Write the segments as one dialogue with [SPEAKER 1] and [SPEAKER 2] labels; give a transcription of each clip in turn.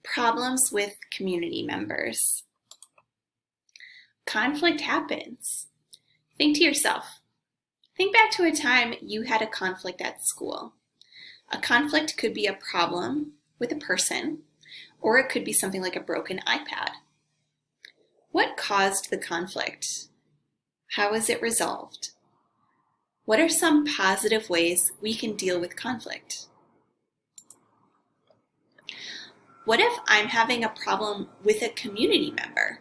[SPEAKER 1] Problems with community members. Conflict happens. Think to yourself. Think back to a time you had a conflict at school. A conflict could be a problem with a person, or it could be something like a broken iPad. What caused the conflict? How was it resolved? What are some positive ways we can deal with conflict? What if I'm having a problem with a community member?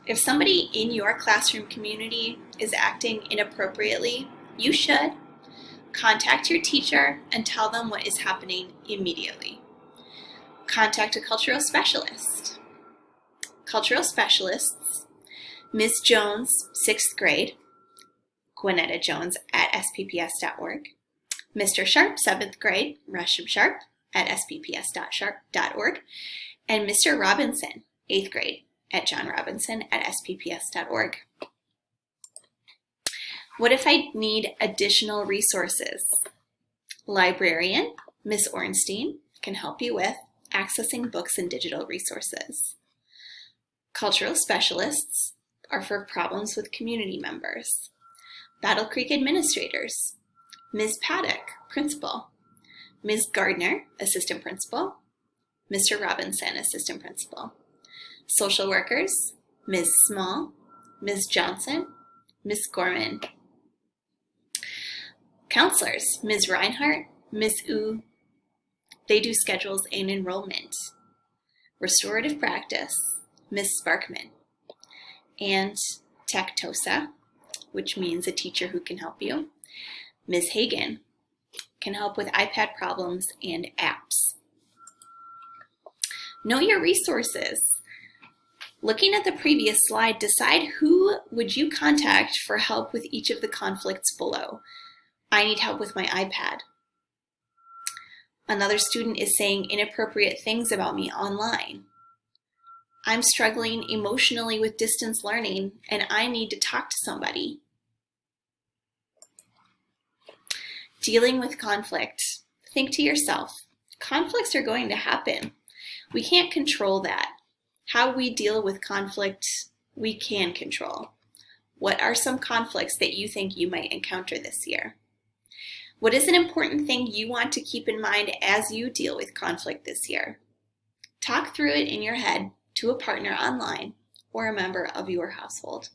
[SPEAKER 1] If somebody in your classroom community is acting inappropriately, you should contact your teacher and tell them what is happening immediately. Contact a cultural specialist. Cultural specialists, Ms. Jones, 6th grade, Gwinnetta Jones at spps.org, Mr. Sharp, 7th grade, Resham Sharp at spps.sharp.org, and Mr. Robinson, 8th grade, at John Robinson at spps.org. What if I need additional resources? Librarian, Ms. Ornstein, can help you with accessing books and digital resources. Cultural specialists are for problems with community members. Battle Creek administrators, Ms. Paddock, principal, Ms. Gardner, assistant principal, Mr. Robinson, assistant principal. Social workers, Ms. Small, Ms. Johnson, Ms. Gorman. Counselors, Ms. Reinhardt, Ms. U. They do schedules and enrollment. Restorative practice, Ms. Sparkman. And Tactosa, which means a teacher who can help you, Ms. Hagan, can help with iPad problems and apps. Know your resources. Looking at the previous slide, decide who would you contact for help with each of the conflicts below. I need help with my iPad. Another student is saying inappropriate things about me online. I'm struggling emotionally with distance learning and I need to talk to somebody. Dealing with conflict. Think to yourself, conflicts are going to happen. We can't control that. How we deal with conflict, we can control. What are some conflicts that you think you might encounter this year? What is an important thing you want to keep in mind as you deal with conflict this year? Talk through it in your head to a partner online or a member of your household.